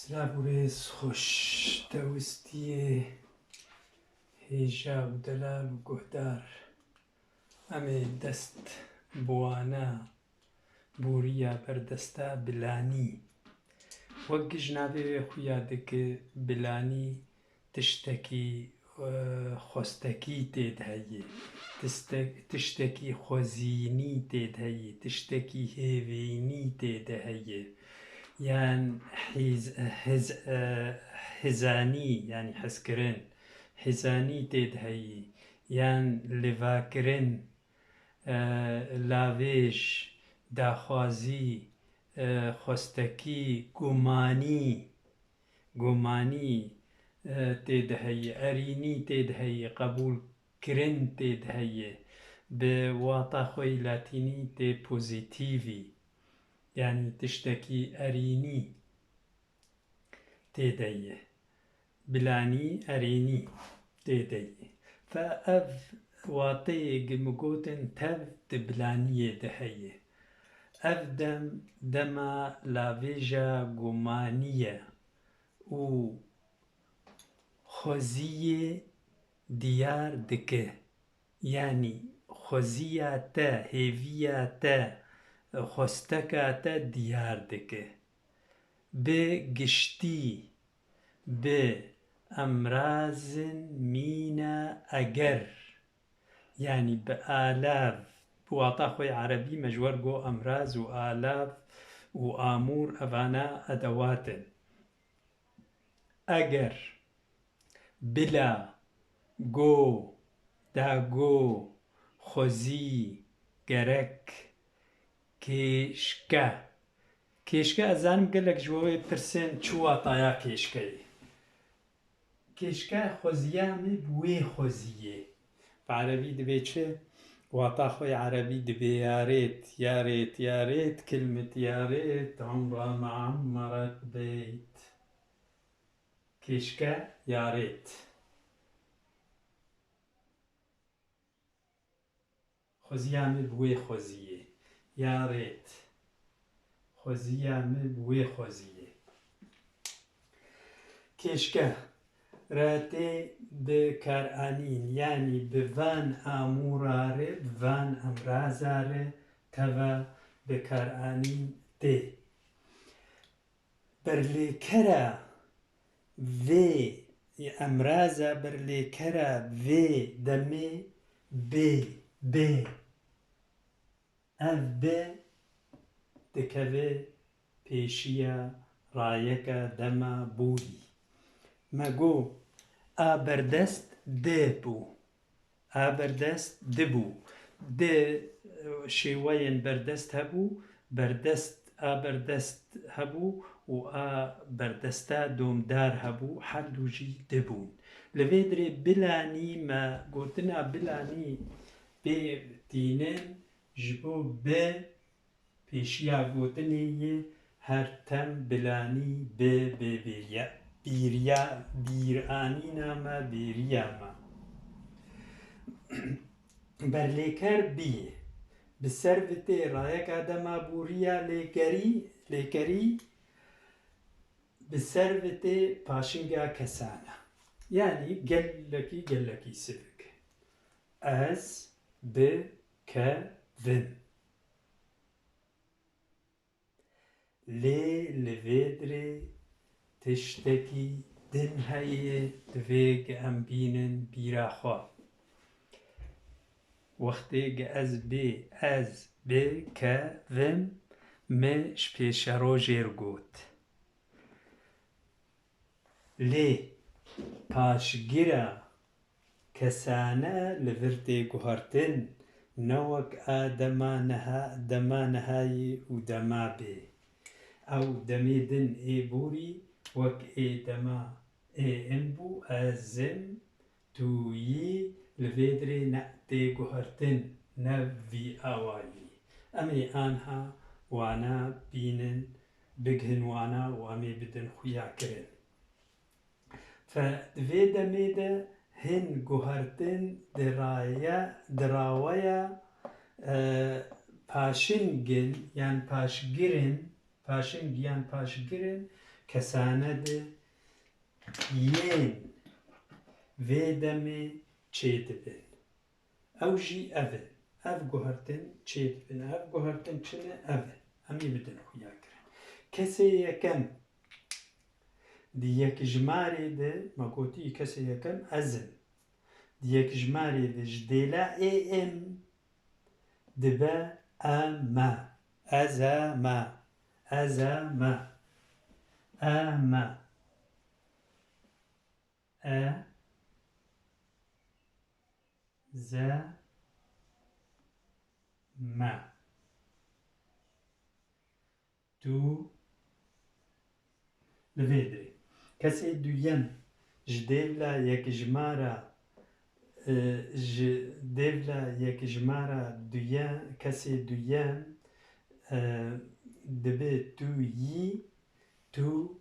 سلابوريس خوش توستيه هيجا ودلال وقهدار امي دست بوانا بوريا بردستا بلاني وقج نابي خويا دك بلاني تشتكي خوستكي تدهي تشتكي خوزيني تدهي تشتكي هيفيني تدهي يعني حزاني يعني حسكرين حزاني تدهي يعني لفاكرين لاویش داخوازی خستکی گمانی تدهی ارینی تدهی قبول کرن تدهی به واتا خوی لاتینی تی پوزیتیوی يعني تشتكي أريني تدهي بلاني أريني تدهي فأف واطيق مقوتن تف تبلانية دهية أفدم دما لافيجا قمانية و خوزية ديار دكه يعني خوزية تا هيفية تا خوستكا تا ديار دكه بقشتي بأمراض مينا أجر يعني بآلاف بواطاخوي عربي مجورجو أمراض وآلاف وآمور أفانا أدوات أجر بلا جو داغو خوزي جرك كيشكا أزانم قال لك جوابي برسن شو طايا كيشكا خوزيامي بوي خوزيه بعربي دبي چه واطا خوي عربي دبي ياريت كلمة ياريت عمرها ما عمرت بيت كيشكا ياريت خوزيامي بوي خوزيه ياريت خوزيامي بوي خوزيه كيشكا راتي بكارانين يعني بفان اموراره بفان امرازاره توا بكارانين تي برليكرا في امرازا برليكرا في دمي ب اف ب دكوي بيشيا رايكا دما بوري مگو آبردست دبو د شوين بردست هبو بردست آبردست هبو و آبردستا دومدار هبو حلوجي دبون لفيدري بلاني ما قوتنا بلاني بتينين جبو بيشيا قوتني هر تم بلاني بيريا بیرانی نامه بیریامه برلیکر بیه بسروتی رایک آدم بوریا لیکری بسروتی پاشنگا کسانه يعني قلكي سبك از بكذن لفيدري تشتكي دن هاي دويق أمبينن بيراخوا وقتي از بي كذن مش بيشارو جيرغوت لي پاشگیرا کسانه لورتی گوهرتن نوک دما نهایی و دما بی او دمیدن ای بوری وك دما انبو ازم تويي لفيدري نأتي قهرتن نفي اواي امي انها وانا بينن بجهن وانا وامي بدن خويا كرن فدفيدا ميدا هن قهرتن دراويا پاشنگن يعني پاشگرن کەسانە دێ یێن vê demê çê dibin. Ew jî ev in. Ev guhertin çê dibin. Ev guhertin çi ne? Ev in. Em ê bidin xuyakirin. Kesê yekem di yekijmarê de me gotî kesê yekem ez im. Di yekijmarê de ji dêla ê im dibe eme. Ez eme. Ez eme. Eme. E Z me. Tu li vê dirê. Kesê duyem ji dêvla yekijmara ji dêvla yekijmara duyem kesê duyem dibe tu yî tu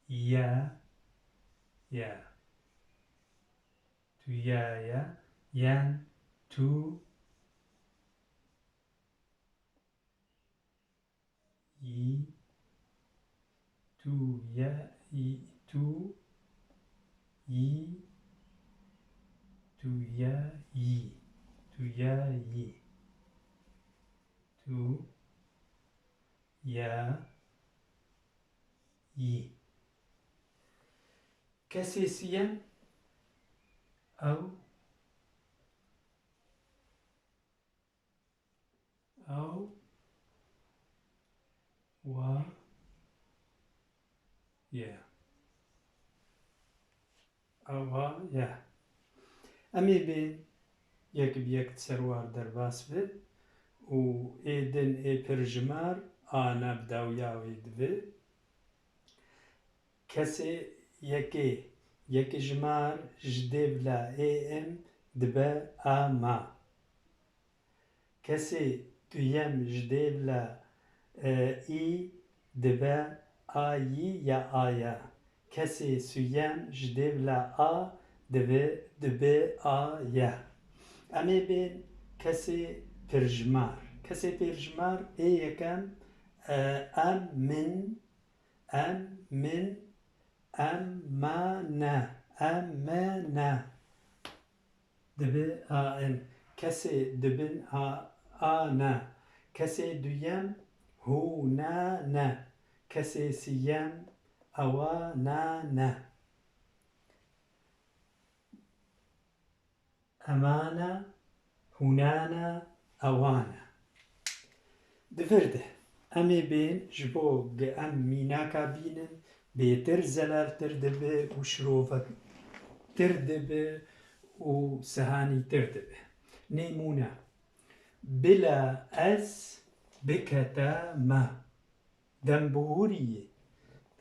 ya ya tu ya yan tu yî tu ya tu yî tu ya yî tu ya yî tu ya yî. Kesê siyem ew wa ye. Ew wa ye. Em ê bên yek bi yek serwar derbas be û êdin ê pirjimar a navdawya wê dibe. Kesê yekê yekijmar ji dêvla ê im dibe ama. Kesê duyem ji dêvla î dibe ayî ya aya. Kesê suyem ji dêvla a dibe aya. Em ê bên kesê pirjimar. Kesê pirjimar ê yekem em min emmane emmene dibe ain. Kesê dibin ane. Kesê duyem hunane. Kesê siyem ewanane. Emane hunane ewane. Divir de em ê bên ji bo em mînaka bînin bêtir zelaltir dibe û şirovtir dibe û sihanîtir dibe. Nêmûne bila ez bikete me. Dembûriyê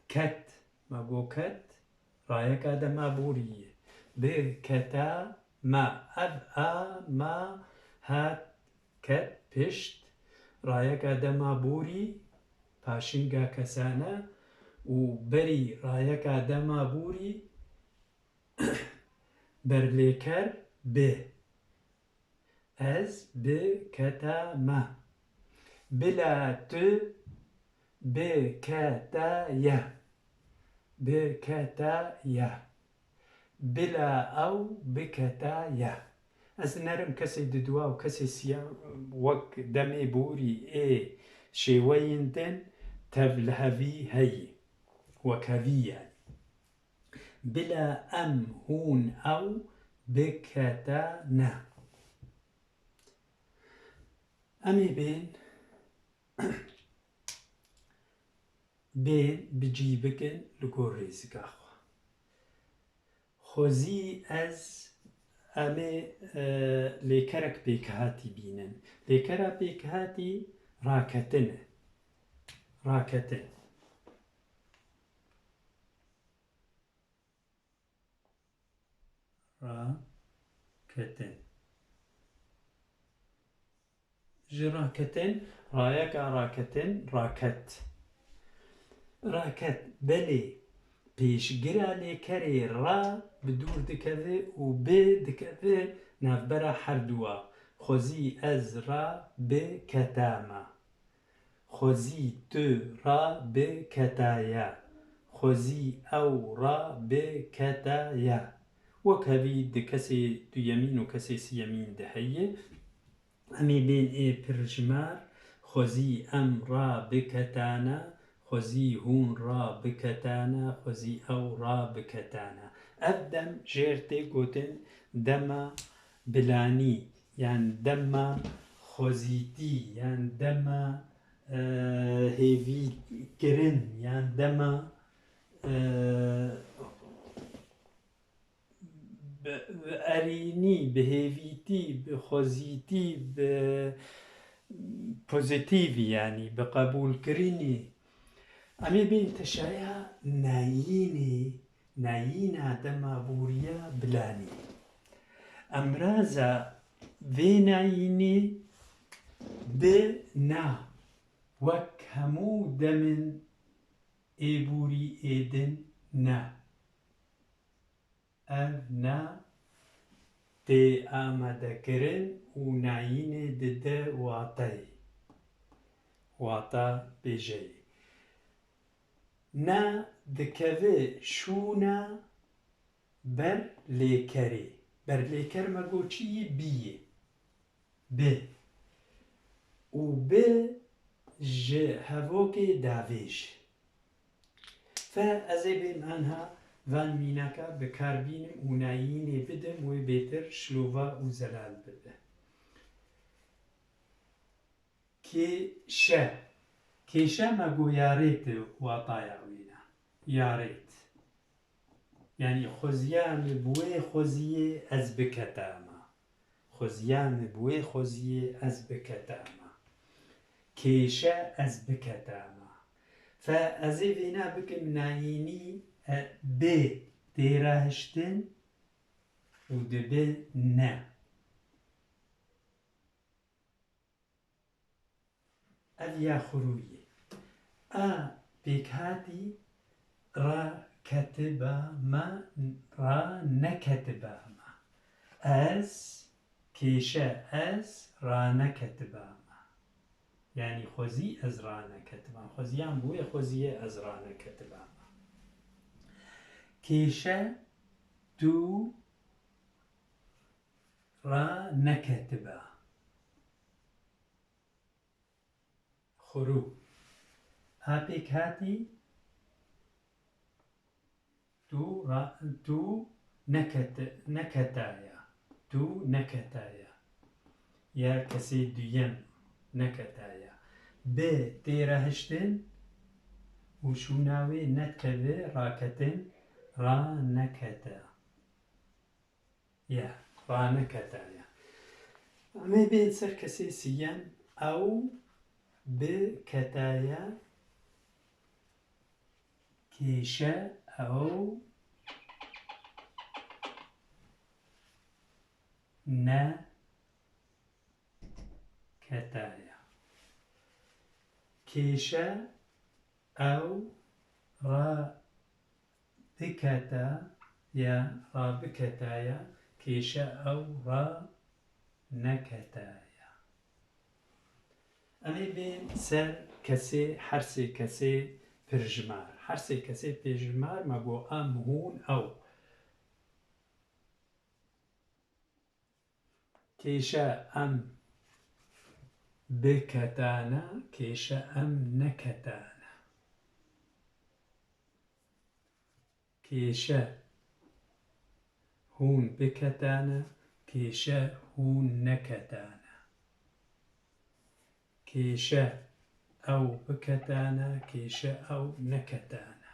ket me got ket rayeka dema bûriyê bikete me. Ev a me hat ket pişt rayeka dema bûrî paşînga kesane û berî rayeka dema bûrî berlêker bê. Ez bikete me. Bila tu biketeye. Biketeye. Bila ew biketeye. Ez nerim kesê didwa û kesê siya wek demê bûrî ê şêweyên din tev li hevî heye. Wek hevî yani. Bila em hûn ew biketene. Em ê bên bicî bikin li gor rêzika xwe. Xwezî ez em ê lêkerek pêkhatî bînin. Lêkera pêkhatî raketin e. Raketin. Raketin. Ji raketin rayeka raketin raket. Raket belê pêşgira lêkerê ra bi dûr dikeve û bê dikeve navbera her duwa. Xwezî ez ra bikete me. خوزی تو را بکتایا خوزی او را بکتایا وەکەوی کەسێ دوویەمین و کەسێ سیەمین دەهەیە ئەمێ بێن ئێ پرژمار خوزی ئەم ڕا بکەتانە خوزی هون ڕا بکەتانە خوزی ئەو ڕا بکەتانە ئەف دەم ژێر تێ گوتن دەمە بلانی یان دەمە خۆزیتی یان دەمە هێویکردن یان دەمە ئەرینی بهێویتی بخۆزیتی پۆزیتیڤی یانی بقبولکردنی ئەمێ بێن تەشایە نایینە دەمە بوریە بلانی ئەمرازە vê nayînê bi na wek hemû demên êbûrî êdin na ev na tê amadekirin û nayînê dide watayê wata bêjeyê na dikeve şûna ber lêkerê berlêker me goçiyê bîyê bi û bi ji hevokê davêj fe ez ê bêm anha van mînaka bikarbînim û nayînê bidim wê bêtir şilova û zelal bibe kêşe kêşe me got yarêt e wataya wî ne yarêt yani xoziyan bi wê xoziyê ez bikete me xoziyan bi wê xoziyê ez bikete me kêşe ez bikete me fe ez ê vêne bikim nayînî bê tê re hiştin û dibe ne ev ya xurûyê a pêkhatî ra ketiba me ra neketiba me ez kêşe ez ra neketiba me yani xwezî ez ra neketiba xweziyan bi wê xweziyê ez ra neketiba me kêşe tu ra neketiba xurû a pêkhatî tu neketaya tu neketaya ya kesê duyem neketaya bê tê re hiştin û şûna wê nekeve raketin ra nekete ya ra neketaya emê bên ser kesê siyem ew biketaya kêşe ew neketaya kêşe ew ra bikete ya ra biketaya kêşe ew ra neketaya emê bên ser kesê her sê kesê pirjimar her sê kesê pirjimar me got em hûn ew kêşe em biketane kêşe em neketane kêşe hûn biketane kêşe hûn neketane kêşe ew biketane kêşe ew neketane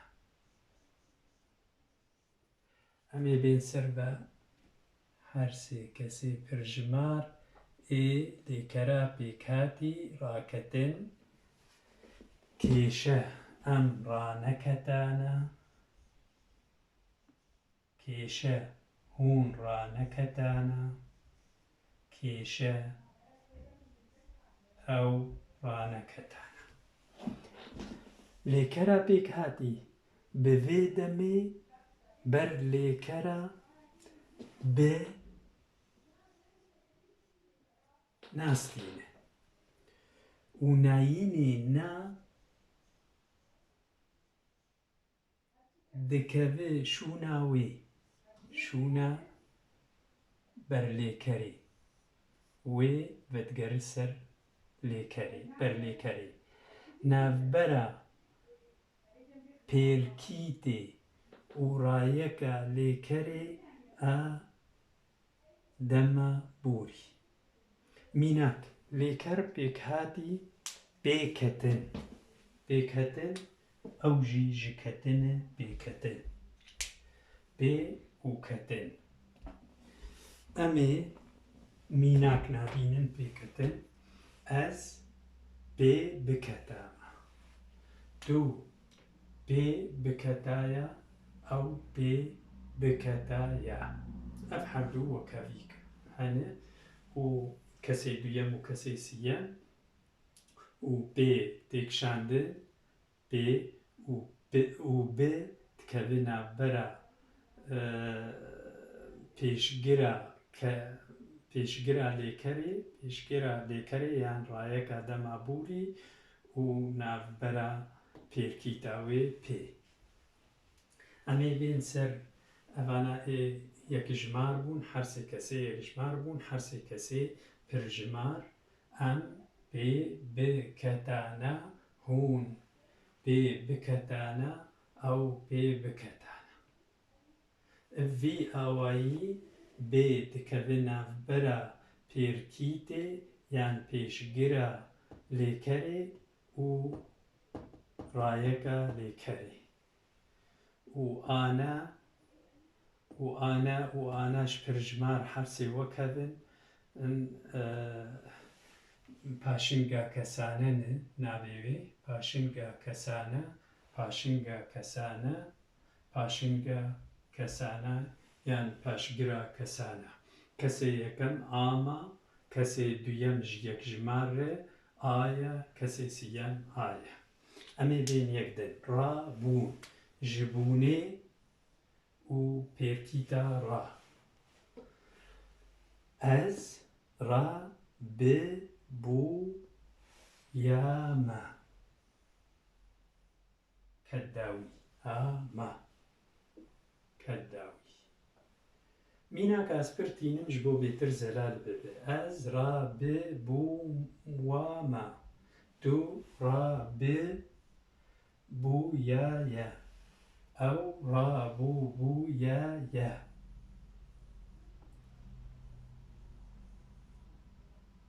emê bên ser ve her sê kesê pirjimar ê lêkera pêkhatî raketin kêşe em raneketane kêşe hûn raneketane kêşe ew raneketane lêkera pêkhatî bi vê demê ber lêkera bi nastîne و ناینێ نا دکەوێ شوونا وێ شوونا بەر لێکەرێ وێ ڤەدگەرە سەر لێکەرێ بەر لێکەرێ ناوبەرە پێرکیتێ و ڕایەکە لێکەرێ ئا دەمە بووری میناک لێکەر پێکهاتی بێکەتن بێکەتن ئەو ژی ژ کەتنە بێکەتن بێ و کەتن ئەمێ میناک نابینن پێکەتن ئەس بێ بکەتامە دوو بێ بکەتایە ئەو بێ بکەتایە ئەف هەردوو وەکەڤیک هەنێ و کەسێ دوویەم و کەسێ سیەم و بێ تێکشاندن بێ و بێ دکەوێ ناوبەرە پێشگرە لێکەرێ یان ڕایەکە دەما بووری و ناوبەرە پێرکیتە وێ پێ ئەمێ بێن سەر ئەڤانە یەکژمار بوون هەرسێ کەسێ یەکژمار بوون هەرسێ کەسێ پرژمار ئەم بێ بکەتانە هوون بێ بکەتانە ئەو بێ بکەتانە ڤی ئاوایی بێ دکەوێ ناوبەرە پێرکیتێ یان پێشگرە لێکەرێ و ڕایەکە لێکەرێ و ئانەش پرژمار هەرسێ وەکەڤن پاشنگە کەسانەنە نابێوێ پاشنگە کەسانە پاشنگە کەسانە پاشنگە کەسانە یان پاشگرە کەسانە کەسێ یەکەم ئامە کەسێ دوویەم یەکژمارێ ئایە کەسێ سیەم ئایە ئەمێ بێن یەکدەن ڕابوون ji bûnê û pêrkîta ra ez rabûyame keddawî ama keddawî mînaka ez pirtînim ji bo bêtir zelal bibe ez rabûwame tu rabûbûyaye ئەو ڕابووبوویایە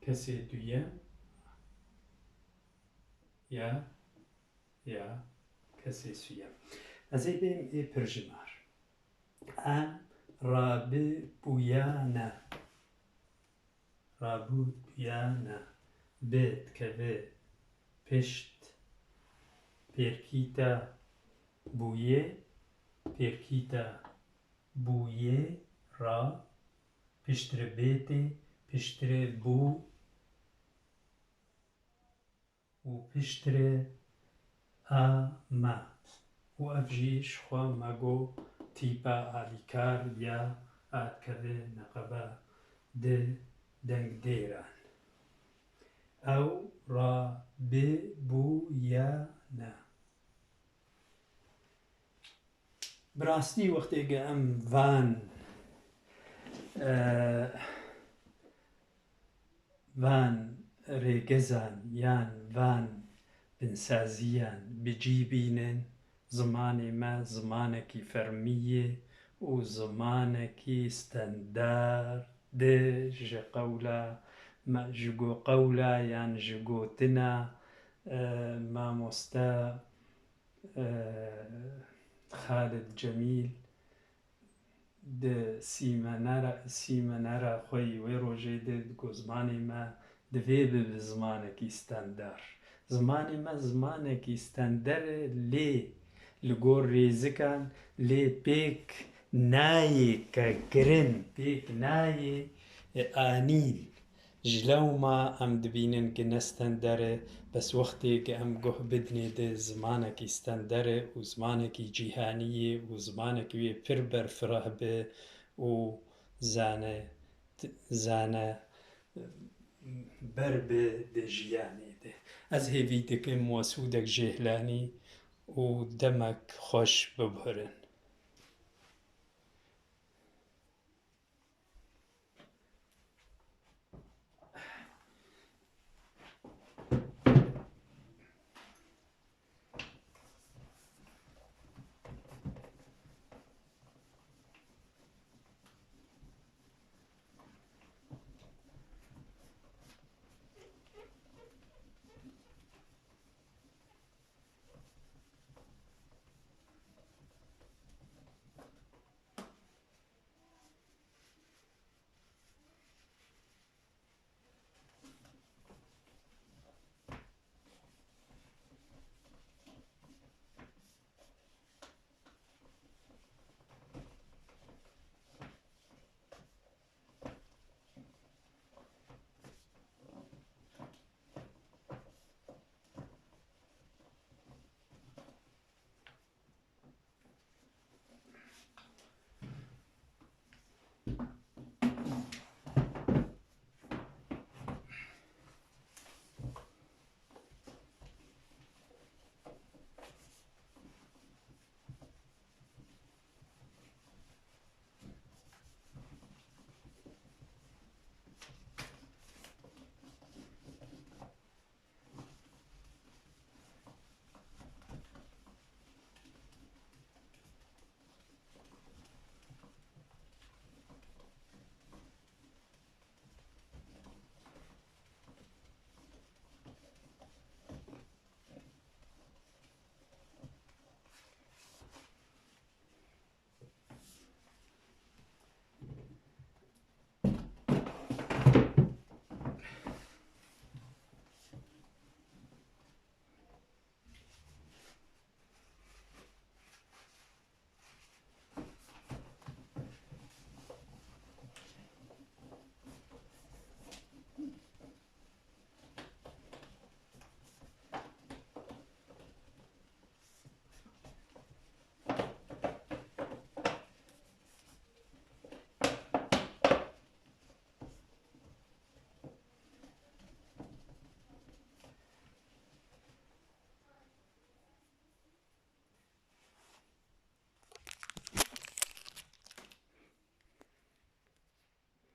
کەسێ دوویەم یا کەسێ سوویەم ئەزێ بێم ئێ پرژمار ئەم ڕاببوویانە بێ دکەوێ پشت پێرکیتە بوویێ پێرکیتە بوویێ ڕا پشترە بێتێ پشترێ بوو و پشترێ ئامە و ئەف ژیش خوا مەگۆ تیپە ئالیکار یا ئاتکەوێ نەقەبە دەنگدێران ئەو ڕابێبوویانە براستی وەختێکە ئەم ڤان ڕێگەزان یان ڤان بنسازیان بجی بینن زمانێ مە زمانێکی فەرمییە و زمانێکی ستەنداردە ji qewla ji go qewla yan ji gotina mamoste Xalid Cemîl di sîmenera xwe yî wê rojê de got zimanê me divê bibe zimanekî stendar zimanê me zimanekî stender e lê li gor rêzikan lê pêk nayê kekirin pêk nayê anîn ji lewma em dibînin ku ne stender e bes wextê ku em guh bidinê de zimanekî stender e û zimanekî cîhanî ye û zimanekî wê pir berfireh be û zane ber be di jiyanê de از هیوی دکن موسودک جهلانی و دمک خوش ببهرن